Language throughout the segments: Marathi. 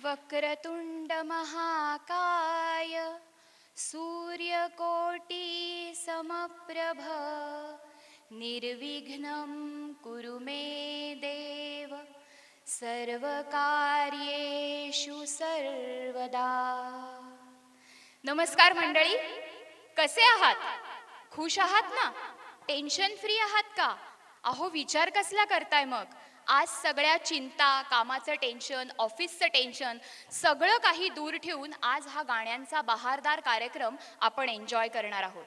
वक्रतुंड महाकाय सूर्यकोटि समप्रभ निर्विघ्नं कुरु मे देव सर्वकार्येषु सर्वदा. नमस्कार मंडळी, कसे आहात? खुश आहात ना? टेन्शन फ्री आहात का? अहो विचार कसला करताय मग? आज सगळ्या चिंता, कामाचं टेन्शन, ऑफिसचं टेन्शन सगळं काही दूर ठेवून आज हा गाण्यांचा बहारदार कार्यक्रम आपण एन्जॉय करणार आहोत.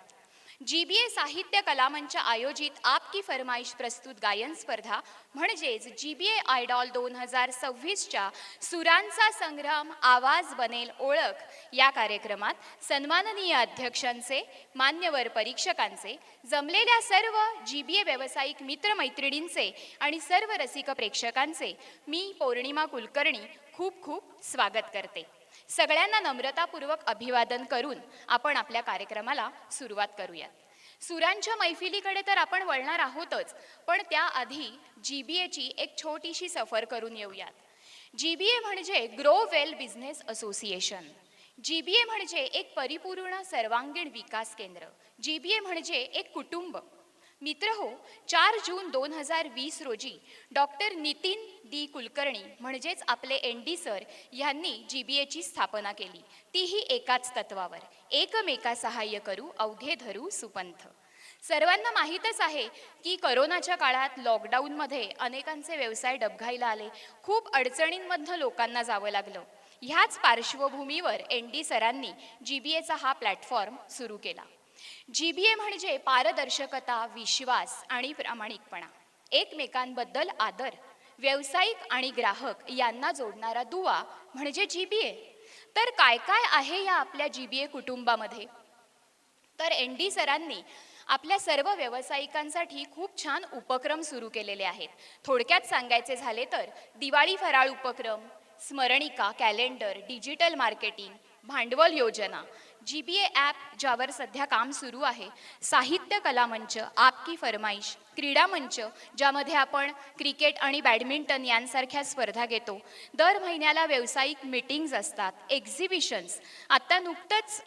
GBA साहित्य कलामंच आयोजित आपकी फरमाईश प्रस्तुत गायन स्पर्धा म्हणजेच GBA आयडॉल 2026च्या सुरांचा संग्राम आवाज बनेल ओळख या कार्यक्रमात सन्माननीय अध्यक्षांचे, मान्यवर परीक्षकांचे, जमलेल्या सर्व GBA व्यावसायिक मित्रमैत्रिणींचे आणि सर्व रसिक प्रेक्षकांचे मी पौर्णिमा कुलकर्णी खूप खूप स्वागत करते. सगळ्यांना नम्रतापूर्वक अभिवादन करून आपण आपल्या कार्यक्रमाला सुरुवात करूयात. सुरांच्या मैफिलीकडे तर आपण वळणार आहोतच, पण त्याआधी GBAची एक छोटीशी सफर करून येऊयात. GBA म्हणजे ग्रो वेल बिझनेस असोसिएशन. GBA म्हणजे एक परिपूर्ण सर्वांगीण विकास केंद्र. GBA म्हणजे एक कुटुंब. मित्र हो, 4 जून 2020 रोजी डॉक्टर नितीन डी कुलकर्णी म्हणजेच आपले ND सर यांनी GBAची स्थापना केली. तीही एकाच तत्वावर, एकमेका सहाय्य करू अवघे धरू सुपंथ. सर्वांना माहीतच आहे की करोनाच्या काळात लॉकडाऊनमध्ये अनेकांचे व्यवसाय डबघाईला आले, खूप अडचणींमधनं लोकांना जावं लागलं. ह्याच पार्श्वभूमीवर ND सरांनी GBAचा हा प्लॅटफॉर्म सुरू केला. GBA म्हणजे पारदर्शकता, विश्वास आणि प्रामाणिकपणा, एकमेकांबद्दल आदर, व्यावसायिक आणि ग्राहक यांना जोडणारा दुवा म्हणजे GBA. तर काय काय आहे या आपल्या GBA कुटुंबामध्ये? तर ND सरांनी आपल्या सर्व व्यावसायिकांसाठी खूप छान उपक्रम सुरू केलेले आहेत. थोडक्यात सांगायचे झाले तर दिवाळी फराळ उपक्रम, स्मरणिका, कॅलेंडर, डिजिटल मार्केटिंग, भांडवल योजना, GBA ॲप ज्यावर सध्या काम सुरू आहे, साहित्य कलामंच, आपकी फरमाईश, क्रीडा मंच ज्यामध्ये आपण क्रिकेट आणि बॅडमिंटन यांसारख्या स्पर्धा घेतो, दर महिन्याला व्यावसायिक मीटिंग्ज असतात, एक्झिबिशन्स. आत्ता नुकतंच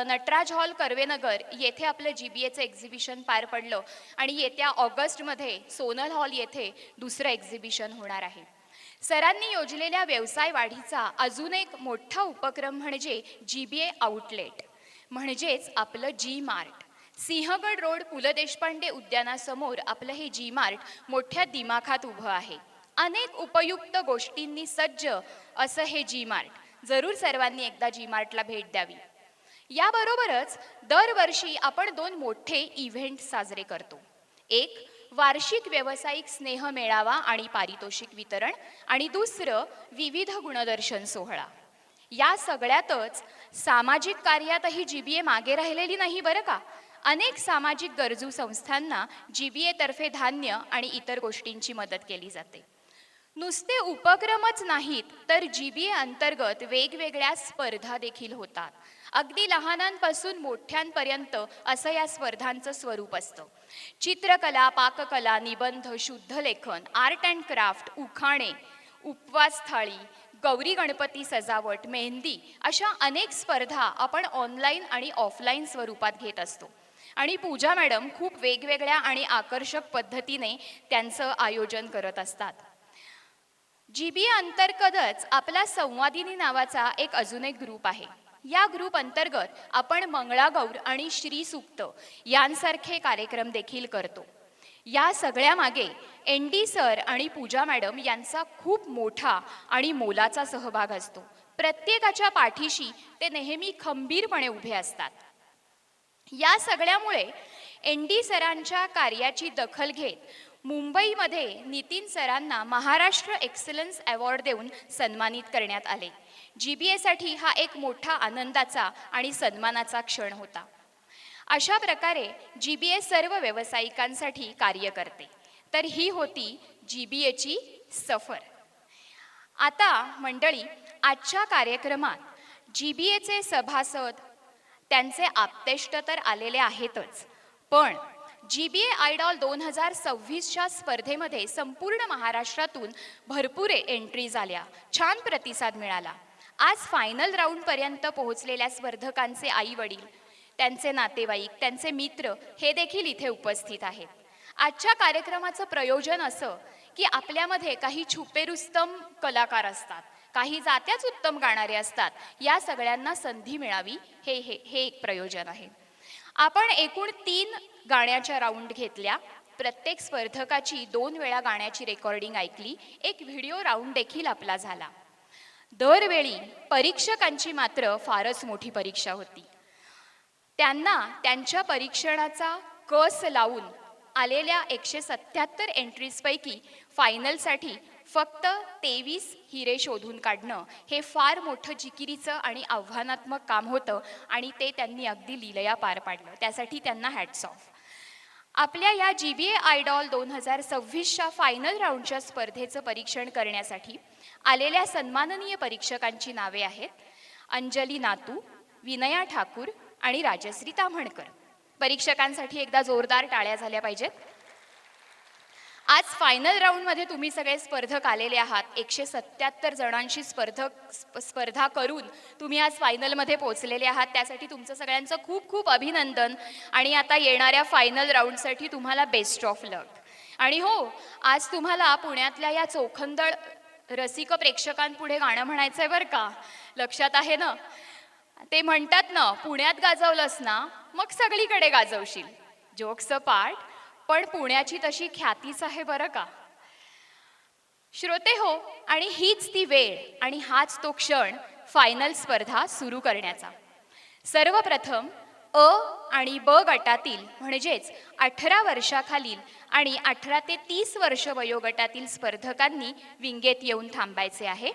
नटराज हॉल कर्वेनगर येथे आपलं GBAचं एक्झिबिशन पार पडलं आणि येत्या ऑगस्टमध्ये सोनल हॉल येथे दुसरं एक्झिबिशन होणार आहे. सरांनी योजलेल्या व्यवसाय वाढीचा अजून एक मोठा उपक्रम म्हणजे GBA आउटलेट म्हणजेच आपलं G-मार्ट. सिंहगड रोड पु ल देशपांडे उद्यानासमोर आपलं हे G-मार्ट मोठ्या दिमाखात उभं आहे. अनेक उपयुक्त गोष्टींनी सज्ज असं हे G-मार्ट. जरूर सर्वांनी एकदा G-मार्टला भेट द्यावी. याबरोबरच दरवर्षी आपण 2 मोठे इव्हेंट साजरे करतो. एक वार्षिक व्यावसायिक स्नेह मेळावा आणि पारितोषिक वितरण आणि दुसरं विविध गुणदर्शन सोहळा. या सगळ्यातच सामाजिक कार्यातही GBA मागे राहिलेली नाही बरं का. अनेक सामाजिक गरजू संस्थांना GBA तर्फे धान्य आणि इतर गोष्टींची मदत केली जाते. नुसते उपक्रमच नाहीत तर GBA अंतर्गत वेगवेगळ्या स्पर्धा देखील होतात. अगदी लहानांपासून मोठ्यांपर्यंत असं या स्पर्धांचं स्वरूप असतं. चित्रकला, पाककला, निबंध, शुद्धलेखन, आर्ट अँड क्राफ्ट, उखाणे, उपवास थाळी, गौरी गणपती सजावट, मेहंदी अशा अनेक स्पर्धा आपण ऑनलाईन आणि ऑफलाईन स्वरूपात घेत असतो. आणि पूजा मॅडम खूप वेगवेगळ्या आणि आकर्षक पद्धतीने त्यांचं आयोजन करत असतात. GBA अंतर्गतच आपला संवादिनी नावाचा अजून एक ग्रुप आहे. या ग्रुप अंतर्गत आपण मंगळागौर आणि श्री सूक्त यांसारखे कार्यक्रम देखील करतो. या सगळ्यामागे ND सर आणि पूजा मॅडम यांचा खूप मोठा आणि मोलाचा सहभाग असतो. प्रत्येकाच्या पाठीशी ते नेहमी खंबीरपणे उभे असतात. या सगळ्यामुळे ND सरांच्या कार्याची दखल घेत मुंबईमध्ये नितीन सरांना महाराष्ट्र एक्सलन्स अवॉर्ड देऊन सन्मानित करण्यात आले. GBAसाठी हा एक मोठा आनंदाचा आणि सन्मानाचा क्षण होता. अशा प्रकारे GBA सर्व व्यावसायिकांसाठी कार्य करते. तर ही होती GBAची सफर. आता मंडळी, आजच्या कार्यक्रमात GBAचे सभासद, त्यांचे आप्तेष्ट तर आलेले आहेतच, पण GBA आयडॉल 2026च्या स्पर्धेमध्ये संपूर्ण महाराष्ट्रातून भरपूर एंट्रीज आल्या, छान प्रतिसाद मिळाला. आज फायनल राऊंडपर्यंत पोहोचलेल्या स्पर्धकांचे आई वडील, त्यांचे नातेवाईक, त्यांचे मित्र हे देखील इथे उपस्थित आहेत. आजच्या कार्यक्रमाचं प्रयोजन असं की आपल्यामध्ये काही छुपेरुस्तम कलाकार असतात, काही जात्याच उत्तम गाणारे असतात, या सगळ्यांना संधी मिळावी हे हे हे एक प्रयोजन आहे. आपण एकूण 3 गाण्याच्या राऊंड घेतल्या. प्रत्येक स्पर्धकाची 2 वेळा गाण्याची रेकॉर्डिंग ऐकली. एक व्हिडिओ राऊंड देखील आपला झाला. दरवेळी परीक्षकांची मात्र फारच मोठी परीक्षा होती. त्यांना त्यांच्या परीक्षणाचा कस लावून आलेल्या 177 एंट्रीजपैकी फायनलसाठी फक्त 23 हिरे शोधून काढणं हे फार मोठं जिकिरीचं आणि आव्हानात्मक काम होतं आणि ते त्यांनी अगदी लीलया पार पाडलं. त्यासाठी त्यांना हॅट्स ऑफ. आपल्या या GBA आयडॉल 2026च्या फायनल राऊंडच्या स्पर्धेचं परीक्षण करण्यासाठी आलेल्या सन्माननीय परीक्षकांची नावे आहेत: अंजली नातू, विनया ठाकूर आणि राजश्री ताम्हणकर. परीक्षकांसाठी एकदा जोरदार टाळ्या झाल्या पाहिजेत. आज फायनल राऊंडमध्ये तुम्ही सगळे स्पर्धक आलेले आहात. 177 जणांशी स्पर्धा करून तुम्ही आज फायनलमध्ये पोहोचलेले आहात. त्यासाठी तुमचं सगळ्यांचं खूप खूप अभिनंदन. आणि आता येणाऱ्या फायनल राऊंडसाठी तुम्हाला बेस्ट ऑफ लक. आणि हो, आज तुम्हाला पुण्यातल्या या चोखंदळ रसिक प्रेक्षकांपुढे गाणं म्हणायचं आहे बरं का. लक्षात आहे ना? ते म्हणतात ना, पुण्यात गाजवलंस ना मग सगळीकडे गाजवशील. जोक्स पार्ट, पण पुण्याची तशी ख्यातीच आहे बरं का. श्रोते हो, आणि हीच ती वेळ आणि हाच तो क्षण फायनल स्पर्धा सुरू करण्याचा. सर्वप्रथम अ आणि ब गटातील म्हणजेच 18 वर्षाखालील आणि 18 ते 30 वर्ष वयोगटातील स्पर्धकांनी विंगेत येऊन थांबायचे आहे.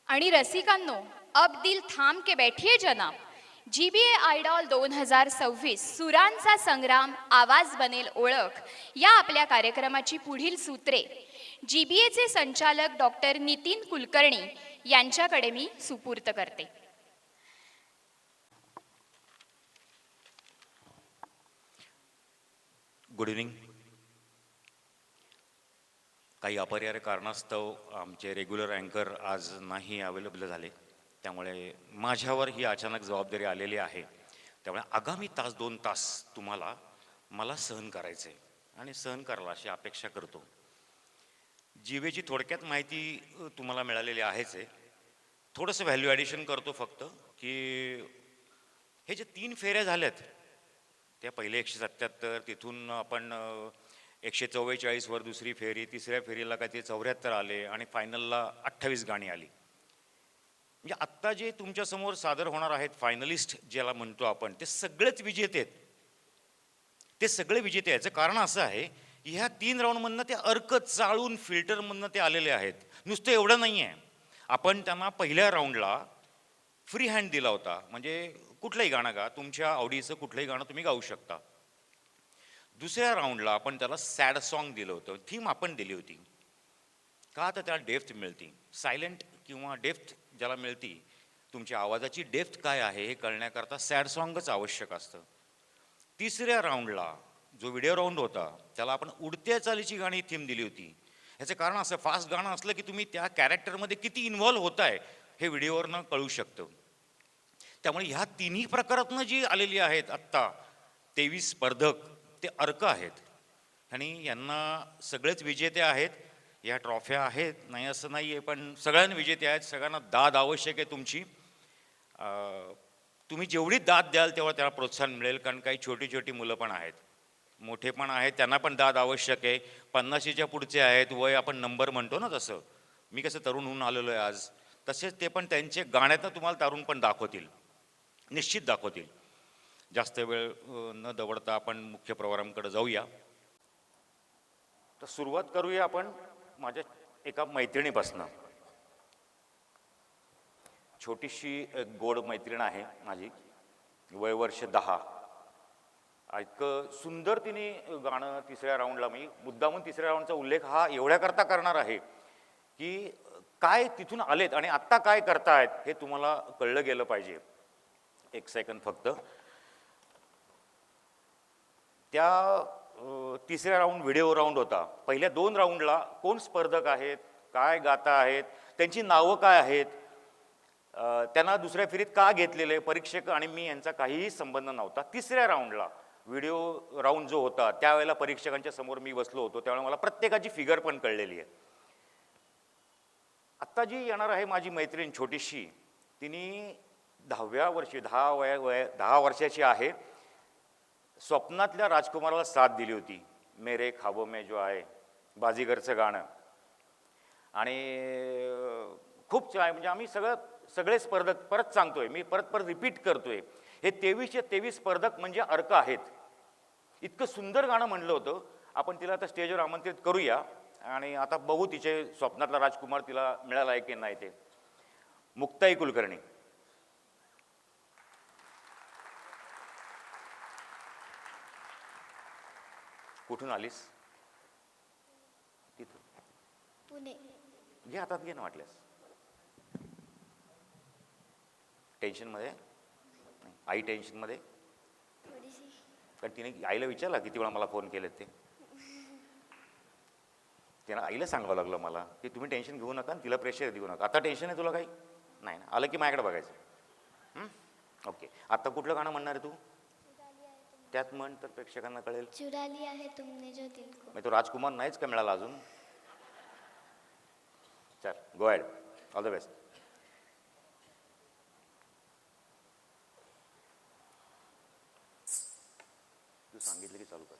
आणि रसिकांनो, अब दिल थांब के बैठिए जनाब. GBA आयडॉल 2026 सुरांचा संग्राम, आवाज बनेल ओळख या आपल्या कार्यक्रमाची पुढील सूत्रे GBAचे संचालक डॉक्टर नितीन कुलकर्णी यांच्याकडे मी सुपूर्त करते. Good evening. काही अपरिहार्य कारणास्तव आमचे रेग्युलर अँकर आज नाही अवेलेबल झाले, त्यामुळे माझ्यावर ही अचानक जबाबदारी आलेली आहे. त्यामुळे आगामी 2 तास तुम्हाला मला सहन करायचे आणि सहन करायला अशी अपेक्षा करतो. जीवेची थोडक्यात माहिती तुम्हाला मिळालेली आहेच आहे. थोडंसं व्हॅल्यू ॲडिशन करतो फक्त, की हे जे 3 फेऱ्या झाल्यात त्या पहिले 177, तिथून आपण 144 वर दुसरी फेरी, तिसऱ्या फेरीला काय ते 74 आले आणि फायनलला 28 गाणी आली. म्हणजे आत्ता जे तुमच्यासमोर सादर होणार आहेत फायनलिस्ट ज्याला म्हणतो आपण, ते सगळेच विजेते आहेत. ते सगळे विजेते आहेत. याचं कारण असं आहे, ह्या 3 राऊंडमधनं ते अर्क चाळून फिल्टरमधनं ते आलेले आहेत. नुसतं एवढं नाही आहे, आपण त्यांना पहिल्या राऊंडला फ्री हँड दिला होता. म्हणजे कुठलंही गाणं गा, तुमच्या आवडीचं कुठलंही गाणं तुम्ही गाऊ शकता. दुसऱ्या राऊंडला आपण त्याला सॅड सॉन्ग दिलं होतं. थीम आपण दिली होती. का तर त्याला डेप्थ मिळती. सायलेंट किंवा डेप्थ ज्याला मिळती, तुमच्या आवाजाची डेप्थ काय आहे हे कळण्याकरता सॅड सॉन्गच आवश्यक असतं. तिसऱ्या राऊंडला जो व्हिडिओ राऊंड होता त्याला आपण उडत्या चालीची गाणी थीम दिली होती. ह्याचं कारण असं, फास्ट गाणं असलं की तुम्ही त्या कॅरेक्टरमध्ये किती इन्व्हॉल्व्ह होताय हे व्हिडिओवरनं कळू शकतं. त्यामुळे ह्या तिन्ही प्रकारातनं जी आलेली आहेत आत्ता 23 स्पर्धक, ते अर्क आहेत आणि यांना सगळेच विजेते आहेत. या ट्रॉफ्या आहेत, नाही असं नाही आहे, पण सगळ्यांना विजेते आहेत. सगळ्यांना दाद आवश्यक आहे तुमची. तुम्ही जेवढी दाद द्याल तेव्हा त्याला प्रोत्साहन मिळेल. कारण काही छोटी छोटी मुलं पण आहेत, मोठे पण आहेत, त्यांना पण दाद आवश्यक आहे. 50च्या पुढचे आहेत, वय आपण नंबर म्हणतो ना, तसं मी कसं तरुण होऊन आलेलो आहे आज, तसेच ते पण त्यांचे गाण्यातनं तुम्हाला तरुण पण दाखवतील, निश्चित दाखवतील. जास्त वेळ न दवडता आपण मुख्य प्रोग्रामकडे जाऊया. तर सुरुवात करूया आपण माझ्या एका मैत्रिणीपासून. छोटीशी गोड मैत्रीण आहे माझी, वय वर्ष 10. इतकं सुंदर तिने गाणं तिसऱ्या राऊंडला, मी मुद्दामून तिसऱ्या राऊंडचा उल्लेख हा एवढ्याकरता करणार आहे की काय तिथून आलेत आणि आत्ता काय करतायत हे तुम्हाला कळलं गेलं पाहिजे. एक सेकंद फक्त. तिसऱ्या राऊंड व्हिडिओ राऊंड होता. पहिल्या 2 राऊंडला कोण स्पर्धक आहेत, काय गाता आहेत, त्यांची नावं काय आहेत, त्यांना दुसऱ्या फेरीत का घेतलेले, परीक्षक आणि मी यांचा काहीही संबंध नव्हता. तिसऱ्या राऊंडला व्हिडिओ राऊंड जो होता त्यावेळेला परीक्षकांच्या समोर मी बसलो होतो, त्यामुळे मला प्रत्येकाची फिगर पण कळलेली आहे. आत्ता जी येणार आहे माझी मैत्रीण छोटीशी, तिने 10व्या वर्षी 10 वर्षाची आहे. स्वप्नातल्या राजकुमाराला साथ दिली होती. मेरे ख्वाबों में जो आहे बाजीगरचं गाणं. आणि खूप म्हणजे आम्ही सगळे स्पर्धक परत सांगतोय, मी परत रिपीट करतोय, हे 23चे 23 स्पर्धक म्हणजे अर्क आहेत. इतकं सुंदर गाणं म्हणलं होतं. आपण तिला आता स्टेजवर आमंत्रित करूया आणि आता बघू तिचे स्वप्नातला राजकुमार तिला मिळाला आहे की नाही ते. मुक्ताई कुलकर्णी. कुठून आलीस? तिथून. पुणे. घे हातात, घे ना वाटल्यास. टेन्शनमध्ये? आई टेन्शनमध्ये? थोडीशी. कारण तिने आईला विचारला किती वेळा मला फोन केलेत ते. तिला आईला सांगावं लागलं मला की तुम्ही टेन्शन घेऊ नका, तिला प्रेशर देऊ नका. आता टेन्शन आहे तुला काही? नाही ना, आलं की माझ्याकडे बघायचं. ओके. आता कुठलं गाणं म्हणणार आहे तू? त्यात म्हण तर प्रेक्षकांना कळेल. चुरा लिया है तुमने जो दिल को. मग तो राजकुमार नाहीच का मिळाला अजून? चल, go ahead. All the best. तू सांगितलं की चालू कर.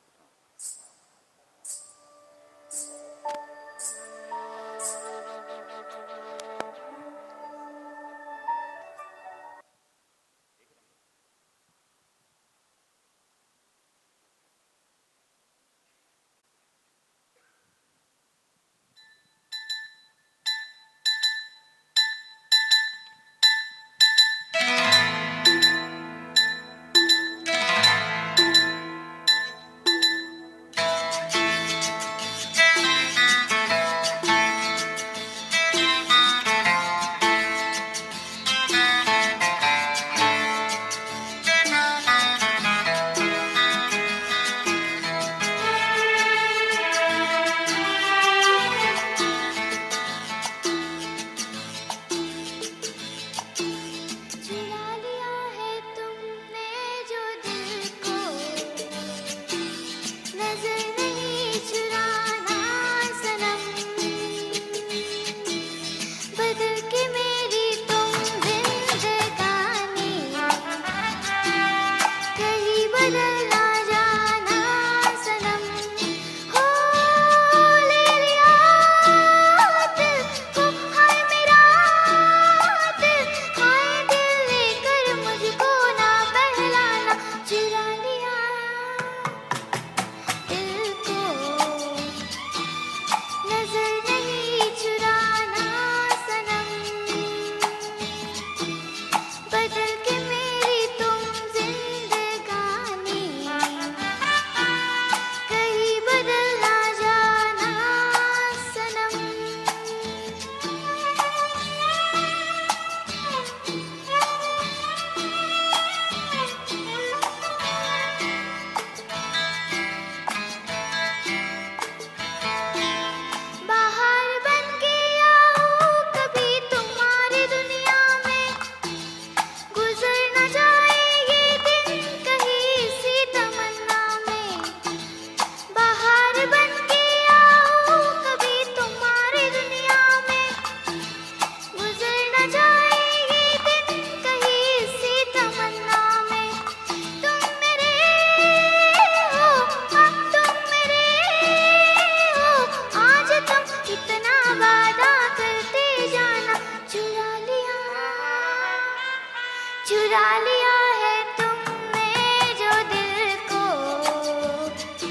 चुरा लिया है तुमने जो दिल को,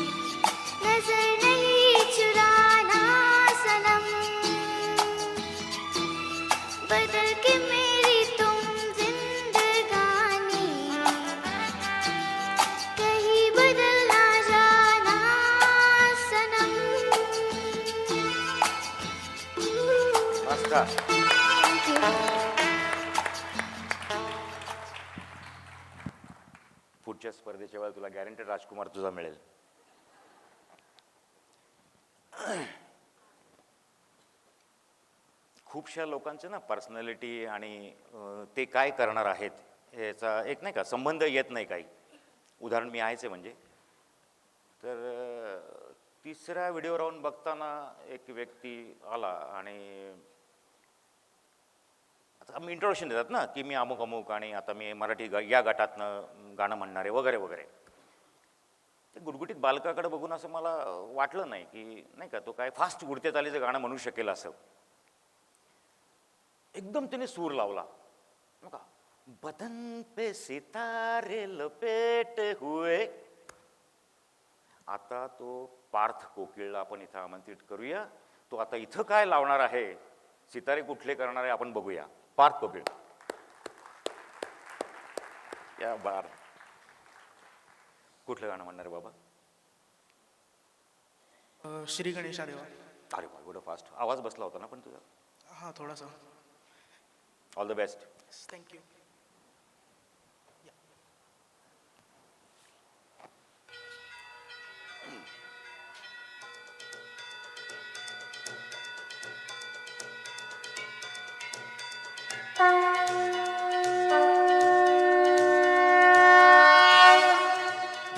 नजर नहीं चुराना सनम, बदल के मेरी तुम जिंदगानी, कहीं बदल ना जाना सनम. मस्त. पुढच्या स्पर्धेच्या वेळेला तुला गॅरंटेड राजकुमार तुझा मिळेल. खूपशा लोकांचे ना पर्सनॅलिटी आणि ते काय करणार आहेत याचा एक नाही का संबंध येत नाही. काही उदाहरण मी आहेच आहे म्हणजे. तर तिसऱ्या व्हिडिओ राहून बघताना एक व्यक्ती आला आणि आता मी इंट्रोडक्शन देतात ना की मी अमुक अमुक आणि आता मी मराठी या गटातनं गाणं म्हणणारे वगैरे वगैरे. ते गुटगुटीत बालकाकडे बघून असं मला वाटलं नाही की नाही का तो काय फास्ट गुडते चालीचं गाणं म्हणू शकेल असं. एकदम त्याने सूर लावला का बदन पे सितारे लपेट हुए. आता तो पार्थ कोकिळला आपण इथं आमंत्रित करूया. तो आता इथं काय लावणार आहे, सितारे कुठले करणार आहे आपण बघूया. पार्थ कोकिळ या बार. कुठलं गाणं म्हणणार बाबा? श्री गणेशा देवा. अरे वा एवढं फास्ट आवाज बसला होता ना पण तुझा. हां थोडासा. All the best. थँक्यू.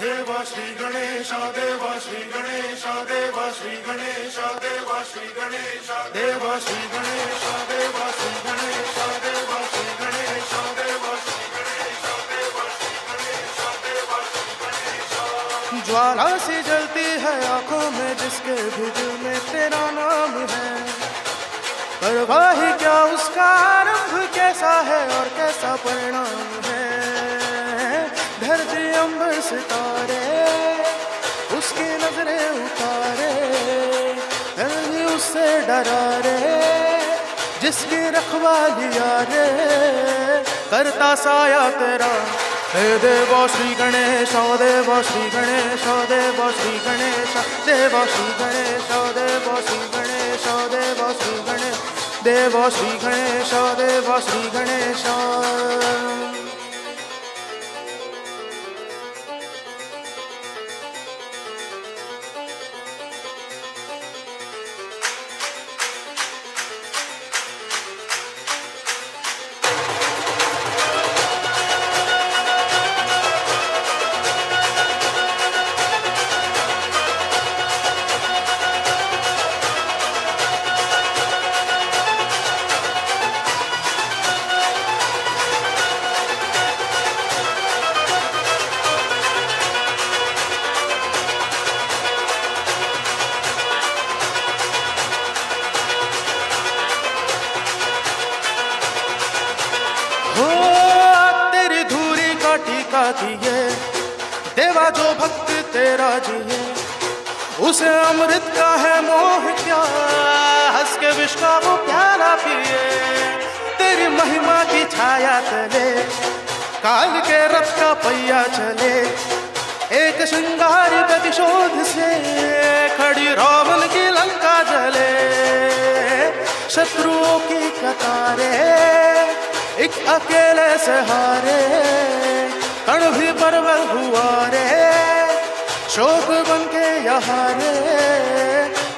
देवा श्री गणेशा देवा श्री गणेशा देवा श्री गणेशा देवा श्री गणेशा देवा श्री गणेशा देवा श्री गणेशा देवा श्री गणेशा देवा श्री गणेशा देवा श्री गणेशा देवा श्री गणेशा. ज्वाला सी जलती है आंखों में जिसके भी दिल में तेरा नाम है. परवाही क्या उसका आरंभ कैसा है और कैसा परिणाम है. धरती अंबर सितारे उसकी नजरें उतारे. भी उससे डरा रे जिसकी रखवाली रे. करता साया तेरा हे देवा श्री गणेश देवा श्री गणेश देवा श्री गणेश देवा श्री गणेश देवा श्री गणेश देवा श्री गणेश देवा श्री गणेश देवा श्री गणेश. दिए देवा जो भक्त तेरा जिए उसे अमृत का है मोह क्या. हंस के विष का वो प्याला पिए. तेरी महिमा की छाया तले काल के रथ का पहिया चले. एक श्रृंगार प्रतिशोध से खड़ी रावण की लंका जले. शत्रुओं की कतारे एक अकेले से हारे. कण भी परवल हुआ रे शोक बन के यहाँ रे.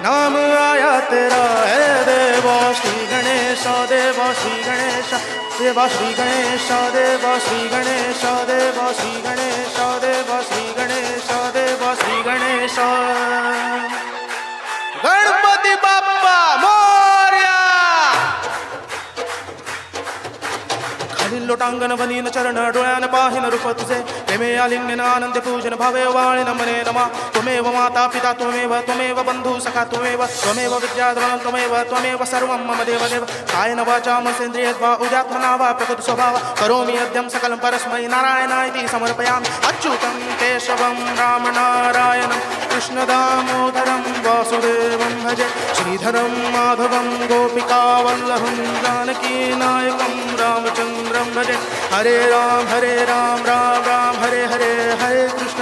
नाम आया तेरा है देवा श्री गणेश देवा श्री गणेश देवा श्री गणेश देवा श्री गणेश देवा श्री गणेश देवा श्री गणेश देवा श्री गणेश. गणपती बाप्पा मोरया. लोटांगण वनीन चरण डोळ्यान पाहिन रूप तुझे. प्रेमे आलिंगन आनंद पूजन भावे वाळिन मने नमा. त्वमेव माता पिता त्वमेव बंधू सखा त्वमेव विद्याधरं त्वमेव सर्वं मम देव देव. कायेन वाचा मनसेन्द्रियद्वा उद्यात्मना वा प्रकृति स्वभाव करोमि यद्यं सकलं परस्मै नारायणाय समर्पयामि. अच्युतं केशवं राम नारायणं कृष्ण दामोदरं वासुदेवं भजे. श्रीधरं माधवं गोपिका वल्लभं जानकी नायकं रामचन्द्रं भजे. हरे राम राम राम हरे हरे हरे कृष्ण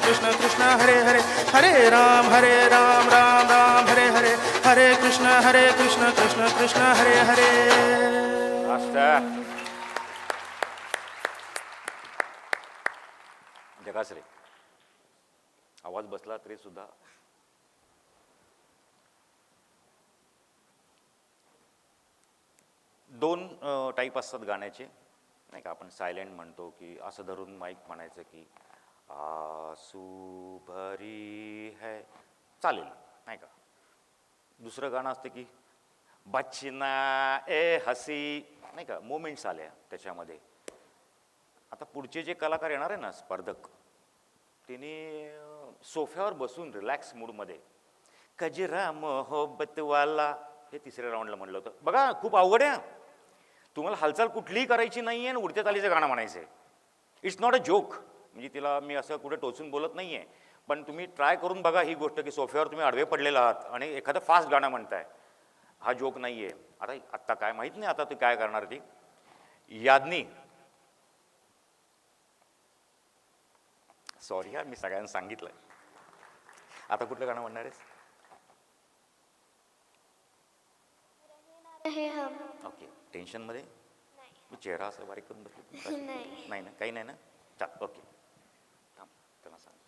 कृष्ण कृष्ण हरे हरे. हरे राम राम राम हरे हरे हरे कृष्ण कृष्ण कृष्ण हरे हरे. झकास रे. आवाज बसला तरी सुद्धा. दोन टाईप असतात गाण्याचे नाही का. आपण सायलेंट म्हणतो की असं धरून माईक म्हणायचं की आसू भरी है, चालेल नाही का. दुसरं गाणं असतं की बचना ए हसी नाही का. मोमेंट्स आल्या त्याच्यामध्ये. आता पुढचे जे कलाकार येणार आहे ना स्पर्धक, तिने सोफ्यावर बसून रिलॅक्स मूडमध्ये कजरा मोहब्बतवाला हे तिसऱ्या राऊंडला म्हणलं होतं. बघा खूप अवघड आहे. तुम्हाला हालचाल कुठलीही करायची नाही आहे आणि उडत्या तालीचं गाणं म्हणायचं आहे. It's not a joke. म्हणजे तिला मी असं कुठे टोचून बोलत नाही आहे, पण तुम्ही ट्राय करून बघा ही गोष्ट की सोफ्यावर तुम्ही आडवे पडलेला आहात आणि एखादं फास्ट गाणं म्हणताय. हा जोक नाही आहे. आत्ता काय माहीत नाही आता ती काय करणार ती. याज्ञी, सॉरी मी सगळ्यांना सांगितलं. आता कुठलं गाणं म्हणणार आहेस? रहे हम. ओके. टेन्शनमध्ये मी चेहरा असं बारीक करून बसलो. नाही. नाही ना, काही नाही ना. चाल ओके. थांब त्याला सांगतो.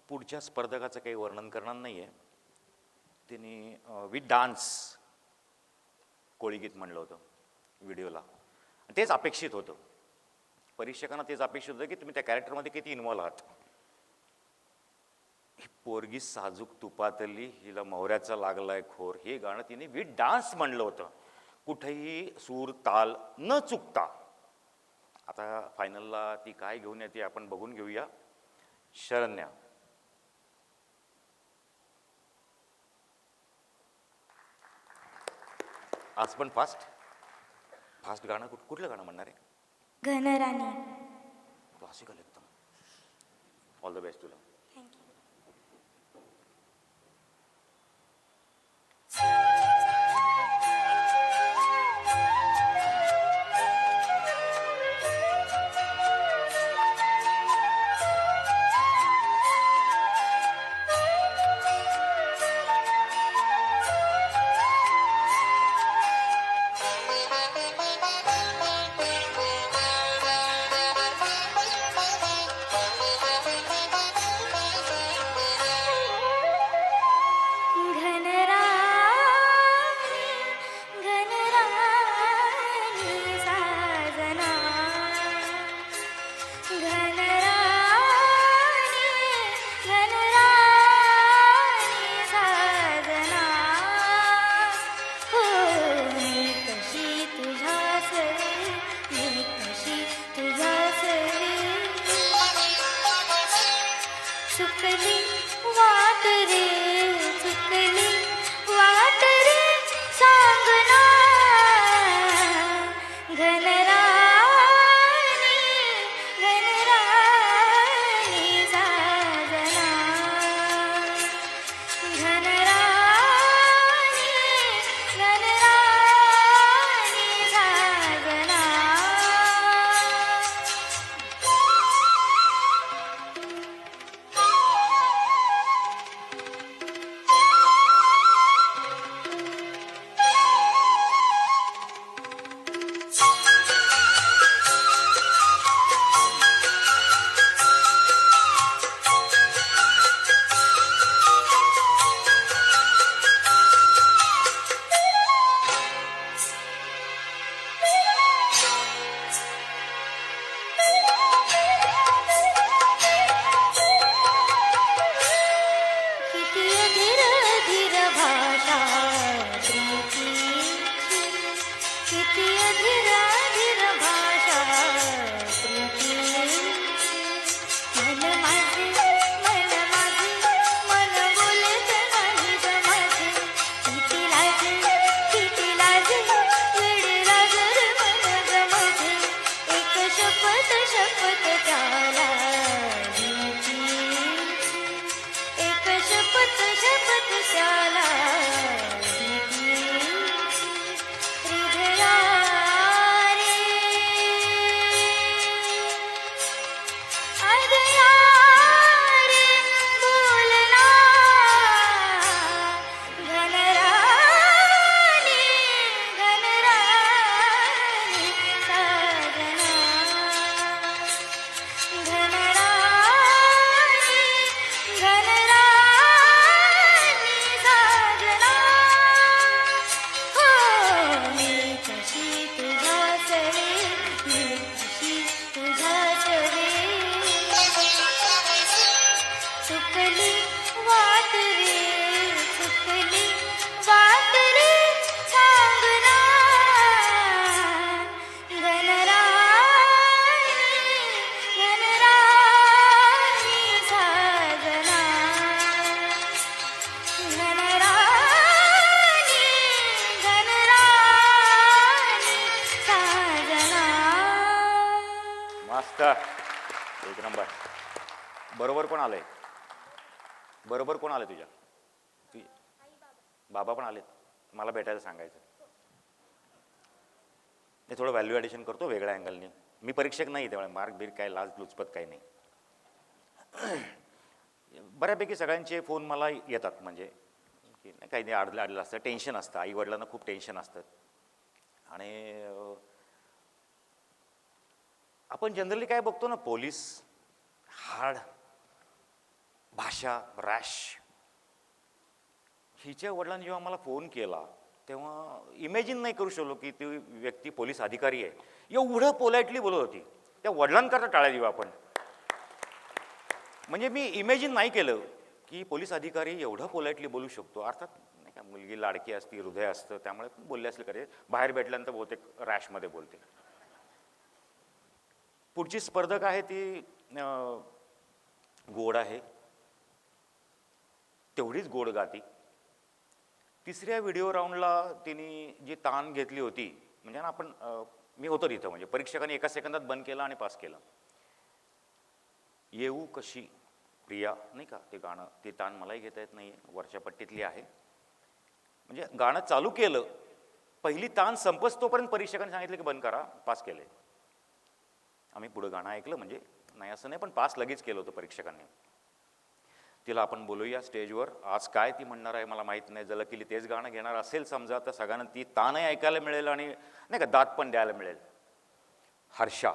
पुढच्या स्पर्धकाचं काही वर्णन करणार नाही आहे. तिने विथ डान्स कोळीगीत म्हणलं होतं व्हिडिओला. तेच अपेक्षित होतं. परीक्षकांना तेच अपेक्षित होतं की तुम्ही त्या कॅरेक्टरमध्ये किती इन्व्हॉल्व आहात. ही पोरगी साजूक तुपातली, हिला मोहऱ्याचा लागलाय खोर, हे गाणं तिने विथ डान्स म्हणलं होतं. कुठेही सूर ताल न चुकता. आता फायनलला ती काय घेऊन येते आपण बघून घेऊया. शरण्या, आज पण फास्ट गाणं कुठलं गाणं म्हणणार आहे? घनराणी. क्लासिकल एकदम. ऑल द बेस्ट तुला. थँक्यू. मस्त एक नंबर. बरोबर कोण आलंय? बरोबर कोण आलं तुझ्या? बाबा पण आलेत. मला भेटायला सांगायचं. मी थोडं व्हॅल्यू ॲडिशन करतो वेगळ्या अँगलने. मी परीक्षक नाही त्यामुळे मार्क बीर काय लाज लुचपत काही नाही. बऱ्यापैकी सगळ्यांचे फोन मला येतात, म्हणजे की नाही काही नाही अडलं अडलं असतं, टेन्शन असतं. आई वडिलांना खूप टेन्शन असतं. आणि आपण जनरली काय बघतो ना, पोलीस हार्ड भाषा, रॅश. हिच्या वडिलांनी जेव्हा मला फोन केला तेव्हा इमॅजिन नाही करू शकलो की ती व्यक्ती पोलीस अधिकारी आहे. एवढं पोलाइटली बोलत होती. त्या वडिलांकरता टाळ्या देऊ आपण. म्हणजे मी इमॅजिन नाही केलं की पोलीस अधिकारी एवढं पोलाइटली बोलू शकतो. अर्थात नाही का, मुलगी लाडकी असती, हृदय असतं, त्यामुळे बोलले असले करे. बाहेर भेटल्यानंतर बहुतेक रॅशमध्ये बोलते. पुढची स्पर्धक आहे ती गोड आहे, तेवढीच गोड गाती. तिसऱ्या व्हिडिओ राऊंडला तिने जी ताण घेतली होती, म्हणजे ना आपण मी होतो तिथं, म्हणजे परीक्षकांनी एका सेकंदात बंद केलं आणि पास केलं. येऊ कशी प्रिया, नाही का ते गाणं, ते ताण मलाही घेता येत नाही, वरच्या पट्टीतली आहे. म्हणजे गाणं चालू केलं, पहिली ताण संपस तोपर्यंत परीक्षकांनी सांगितलं की बंद करा, पास केले. आम्ही पुढं गाणं ऐकलं, म्हणजे नाही असं नाही, पण पास लगेच केलं होतं परीक्षकांनी. तिला आपण बोलूया स्टेजवर. आज काय ती म्हणणार आहे मला माहीत नाही. जर केली तेच गाणं घेणार असेल समजा, तर सगळ्यांना ती ताणही ऐकायला मिळेल आणि नाही का दात पण द्यायला मिळेल. हर्षा,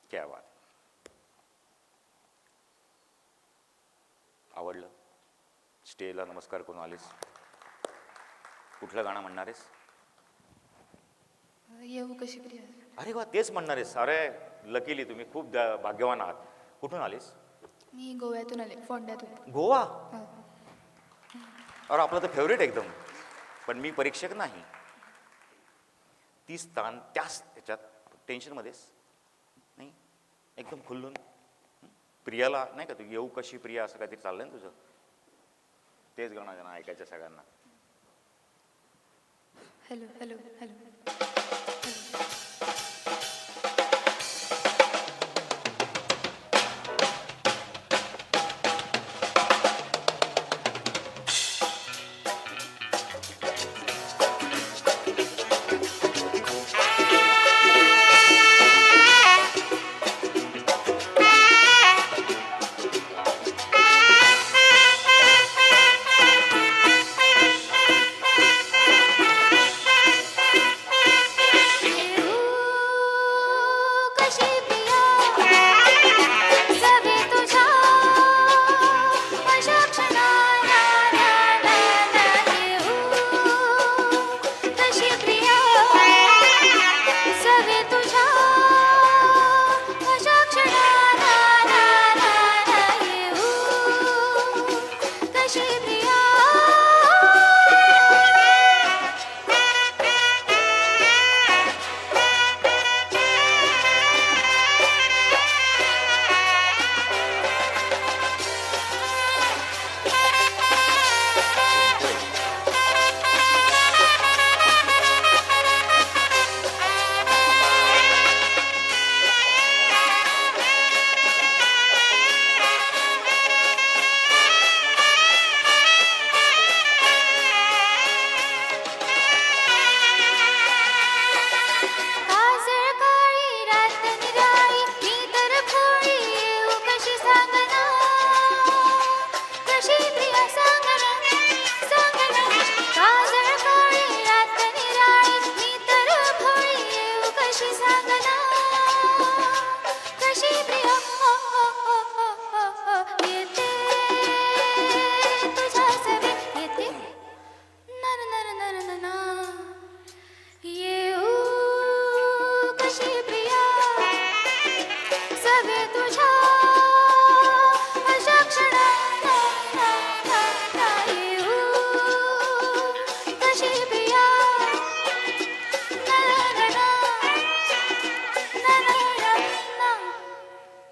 क्या बात. आवडलं? स्टेजला नमस्कार करून आलीस. कुठलं गाणं म्हणणार आहेस? येऊ कशी प्रिया. अरे वा, तेच म्हणणार आहेस. अरे लकीली, तुम्ही खूप भाग्यवान आहात. कुठून आलीस? मी गोव्यातून आले, फोंड्यातून. गोवा? हो. अरे आपलं तर फेवरेट एकदम. पण मी परीक्षक नाही. तीच ताण त्याच त्याच्यात टेन्शनमध्येच नाही, एकदम खुल्लून. प्रियाला नाही का, तू येऊ कशी प्रिया असं काहीतरी चाललंय ना तुझं. तेच गाणं ऐकायचं सगळ्यांना. Hello hello hello.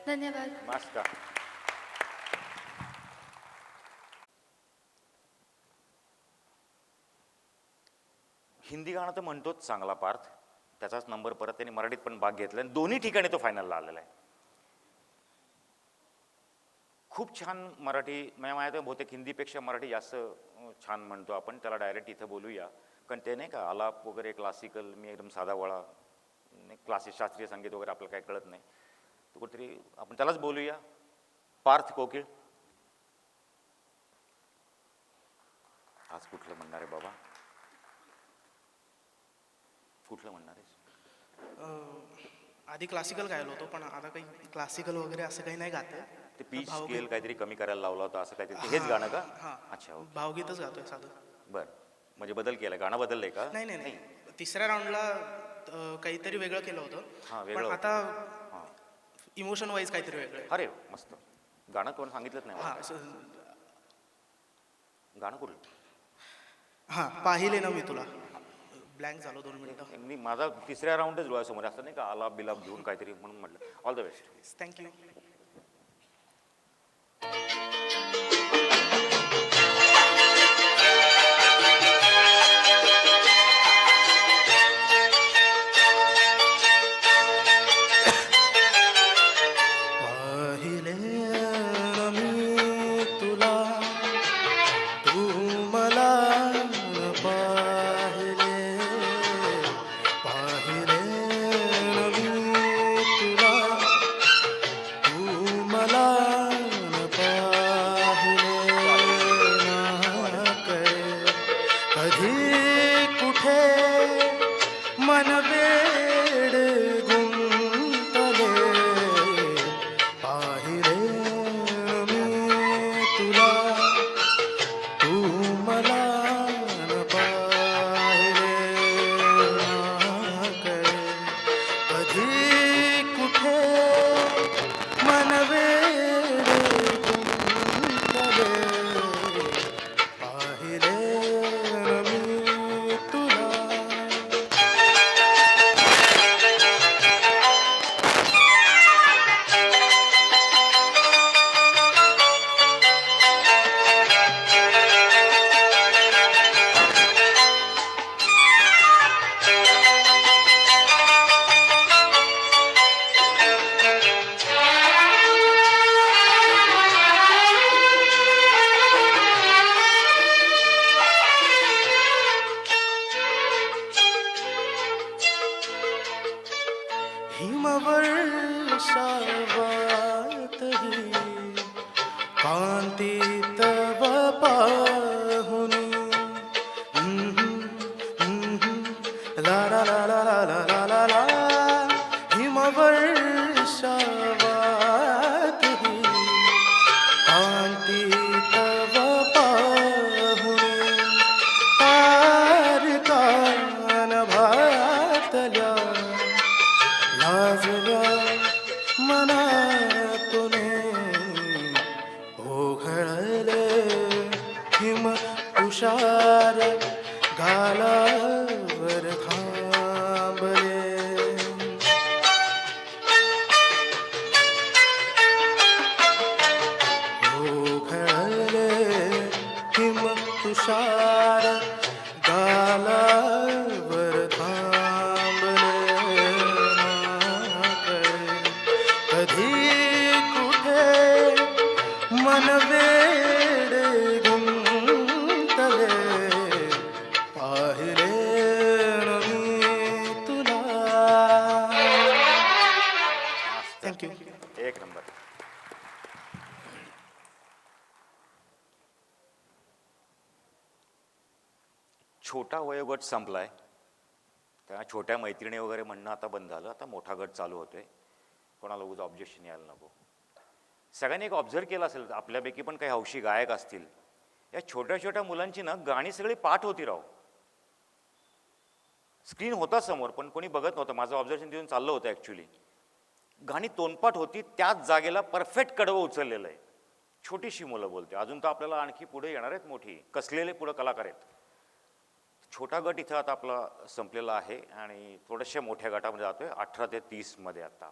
धन्यवाद. मस्त. हिंदी गाणं तर म्हणतोच चांगला पार्थ, त्याचाच नंबर परत त्यांनी मराठीत पण भाग घेतला आणि दोन्ही ठिकाणी तो फायनलला आलेला आहे. खूप छान मराठी, माझ्या बहुतेक हिंदीपेक्षा मराठी जास्त छान म्हणतो आपण. त्याला डायरेक्ट इथं बोलूया, कारण ते नाही का आलाप वगैरे क्लासिकल, मी एकदम साधा वळा क्लासिक शास्त्रीय संगीत वगैरे आपल्याला काही कळत नाही. तो कुठेतरी आपण त्यालाच बोलूया. पार्थ कोकिळ, आज कुठलं म्हणणार आहे बाबा, कुठलं म्हणणार आहेस? आधी क्लासिकल गायलो होतो, पण आता काही क्लासिकल वगैरे असं काही नाही गाते. ते पीच स्केल काहीतरी कमी करायला लावला होता असं काहीतरी, हेच गाणं का? अच्छा, ओके. भावगीतच गातोय साधं. बरं, म्हणजे बदल केला, गाणं बदललंय का? नाही नाही नाही, तिसऱ्या राऊंडला काहीतरी वेगळं केलं होतं. हां, वेगळं पण होतं. आता इमोशन वाईज काहीतरी वेगळं आहे. अरे मस्त. गाणं कोण सांगितलंच नाही मला. हां गाणं कुठलं? हां, पाहिले ना मी तुला. ब्लँक झालो 2 मिनिटं. मी माझा तिसऱ्या राऊंडच डोळ्यासमोर असं नाही का आलाप बिलाप घेऊन काहीतरी, म्हणून म्हटलं ऑल द बेस्ट. थँक्यू. पाहिले ना मी तुला, तू मला न पाहिले. पाहिले ना मी तुला, तू मला न पाहिले. ना कळे कधी कुठे मन वेड गुंतले. पाहिले मी तुला, तू मला न पाहिले. ना कळे कधी कुठे मन वेड गुंतले. पाहिले मी तुला. हिमवर्षावातही कांती तव पाहुनी. ला ला ला ला ला ला ला ला ला. हिमवर्षावातही कांती तव पाहुनी. तारकान भातल्या लाजल्या मनातूने ओघळले हिम तुषार गालावर थांबले. ओघळले हिम तुषार गालावर थांबले. कधी कुठे मन वेड गुंतले. पाहिले ना मी तुला. थँक्यू. एक नंबर. छोटा वयोगट संपलाय, त्या छोट्या मैत्रिणी वगैरे म्हणणं आता बंद झालं. आता मोठा गट चालू होतोय. कोणाला उगाच ऑब्जेक्शन यायला नको. सगळ्यांनी एक ऑब्झर्व केलं असेल, आपल्यापैकी पण काही हौशी गायक असतील, या छोट्या छोट्या मुलांची ना गाणी सगळी पाठ होती राव. स्क्रीन होता समोर पण कोणी बघत नव्हतं. माझं ऑब्झर्वेशन तिथून चाललं होतं ॲक्च्युली. गाणी तोंडपाठ होती, त्याच जागेला परफेक्ट कडवं उचललेलं आहे. छोटीशी मुलं बोलते. अजून तर आपल्याला आणखी पुढे येणार आहेत मोठी कसलेले पुढं कलाकार आहेत. छोटा गट इथं आता आपला संपलेला आहे आणि थोड्याशा मोठ्या गटामध्ये जातोय 18 ते 30 मध्ये आता.